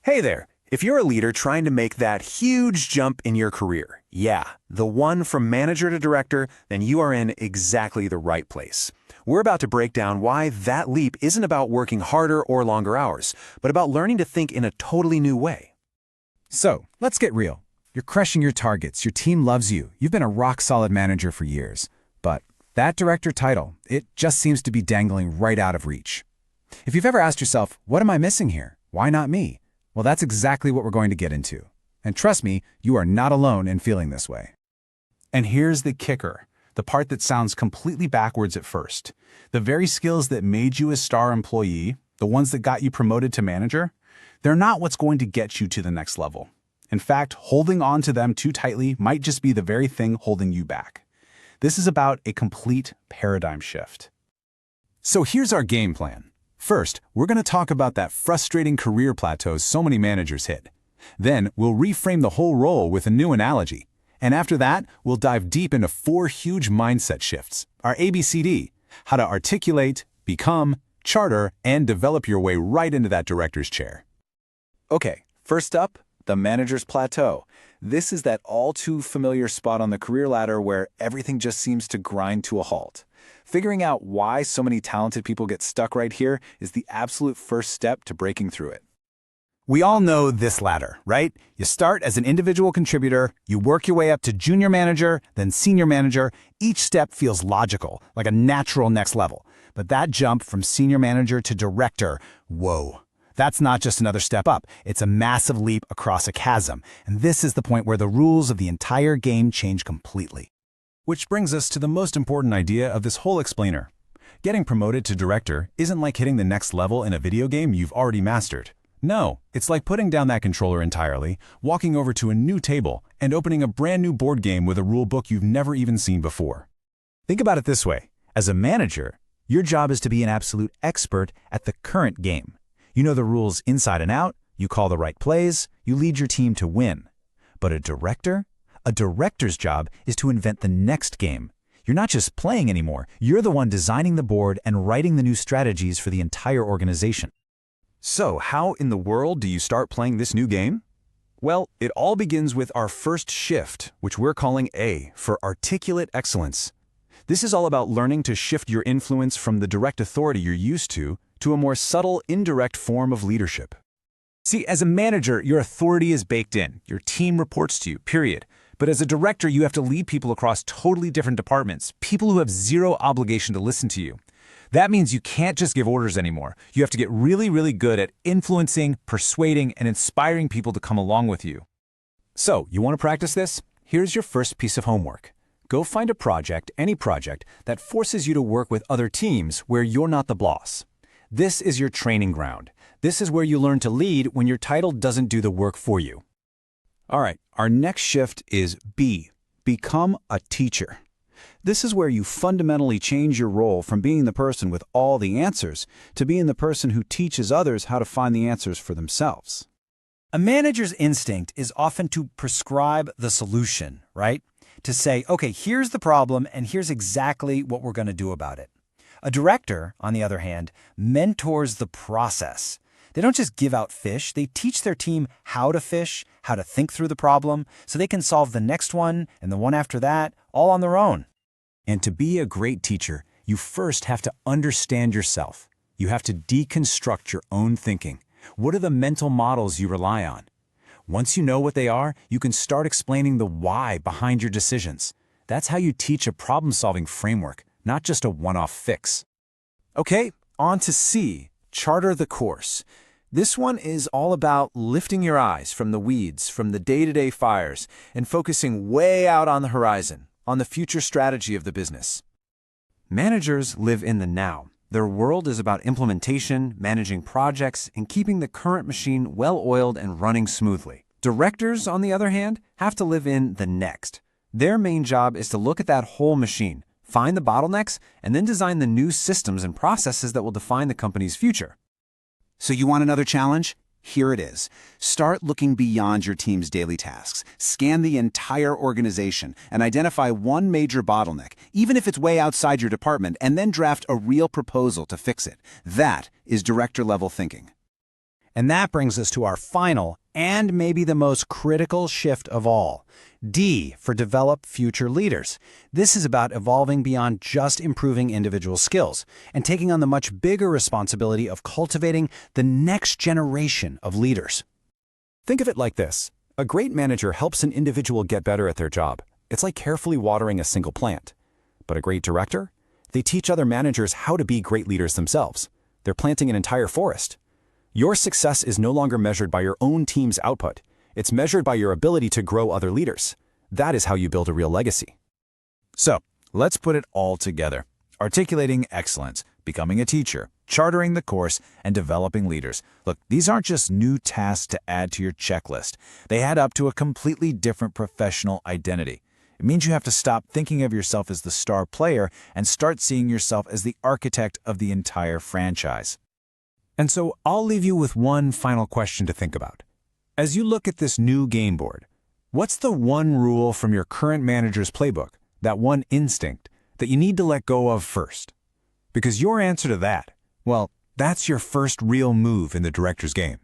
Hey there! If you're a leader trying to make that huge jump in your career, yeah, the one from manager to director, then you are in exactly the right place. We're about to break down why that leap isn't about working harder or longer hours, but about learning to think in a totally new way. So, let's get real. You're crushing your targets, your team loves you, you've been a rock-solid manager for years. But that director title, it just seems to be dangling right out of reach. If you've ever asked yourself, what am I missing here? Why not me? Well, that's exactly what we're going to get into. And trust me, you are not alone in feeling this way. And here's the kicker, the part that sounds completely backwards at first. The very skills that made you a star employee, the ones that got you promoted to manager, they're not what's going to get you to the next level. In fact, holding on to them too tightly might just be the very thing holding you back. This is about a complete paradigm shift. So here's our game plan. First, we're going to talk about that frustrating career plateau so many managers hit. Then, we'll reframe the whole role with a new analogy. And after that, we'll dive deep into 4 huge mindset shifts, our ABCD, how to articulate, become, charter, and develop your way right into that director's chair. Okay, first up, the manager's plateau. This is that all-too familiar spot on the career ladder where everything just seems to grind to a halt. Figuring out why so many talented people get stuck right here is the absolute first step to breaking through it. We all know this ladder, right? You start as an individual contributor, you work your way up to junior manager, then senior manager. Each step feels logical, like a natural next level. But that jump from senior manager to director, whoa. That's not just another step up, it's a massive leap across a chasm. And this is the point where the rules of the entire game change completely. Which brings us to the most important idea of this whole explainer. Getting promoted to director isn't like hitting the next level in a video game you've already mastered. No, it's like putting down that controller entirely, walking over to a new table, and opening a brand new board game with a rule book you've never even seen before. Think about it this way. As a manager, your job is to be an absolute expert at the current game. You know the rules inside and out, you call the right plays, you lead your team to win. But a director's job is to invent the next game. You're not just playing anymore, you're the one designing the board and writing the new strategies for the entire organization. So how in the world do you start playing this new game? Well, it all begins with our first shift, which we're calling A for articulate excellence. This is all about learning to shift your influence from the direct authority you're used to a more subtle, indirect form of leadership. See, as a manager, your authority is baked in. Your team reports to you, period. But as a director, you have to lead people across totally different departments, people who have zero obligation to listen to you. That means you can't just give orders anymore. You have to get really, really good at influencing, persuading, and inspiring people to come along with you. So, you want to practice this? Here's your first piece of homework. Go find a project, any project, that forces you to work with other teams where you're not the boss. This is your training ground. This is where you learn to lead when your title doesn't do the work for you. All right, our next shift is B, become a teacher. This is where you fundamentally change your role from being the person with all the answers to being the person who teaches others how to find the answers for themselves. A manager's instinct is often to prescribe the solution, right? To say, okay, here's the problem and here's exactly what we're going to do about it. A director, on the other hand, mentors the process. They don't just give out fish, they teach their team how to fish, how to think through the problem, so they can solve the next one and the one after that, all on their own. And to be a great teacher, you first have to understand yourself. You have to deconstruct your own thinking. What are the mental models you rely on? Once you know what they are, you can start explaining the why behind your decisions. That's how you teach a problem-solving framework, not just a one-off fix. Okay, on to C, charter the course. This one is all about lifting your eyes from the weeds, from the day-to-day fires, and focusing way out on the horizon, on the future strategy of the business. Managers live in the now. Their world is about implementation, managing projects, and keeping the current machine well-oiled and running smoothly. Directors, on the other hand, have to live in the next. Their main job is to look at that whole machine, find the bottlenecks, and then design the new systems and processes that will define the company's future. So you want another challenge? Here it is. Start looking beyond your team's daily tasks. Scan the entire organization and identify one major bottleneck, even if it's way outside your department, and then draft a real proposal to fix it. That is director-level thinking. And that brings us to our final and maybe the most critical shift of all. D, for develop future leaders. This is about evolving beyond just improving individual skills and taking on the much bigger responsibility of cultivating the next generation of leaders. Think of it like this. A great manager helps an individual get better at their job. It's like carefully watering a single plant. But a great director? They teach other managers how to be great leaders themselves. They're planting an entire forest. Your success is no longer measured by your own team's output. It's measured by your ability to grow other leaders. That is how you build a real legacy. So, let's put it all together. Articulating excellence, becoming a teacher, chartering the course, and developing leaders. Look, these aren't just new tasks to add to your checklist. They add up to a completely different professional identity. It means you have to stop thinking of yourself as the star player and start seeing yourself as the architect of the entire franchise. And so I'll leave you with one final question to think about. As you look at this new game board, what's the one rule from your current manager's playbook, that one instinct, that you need to let go of first? Because your answer to that, well, that's your first real move in the director's game.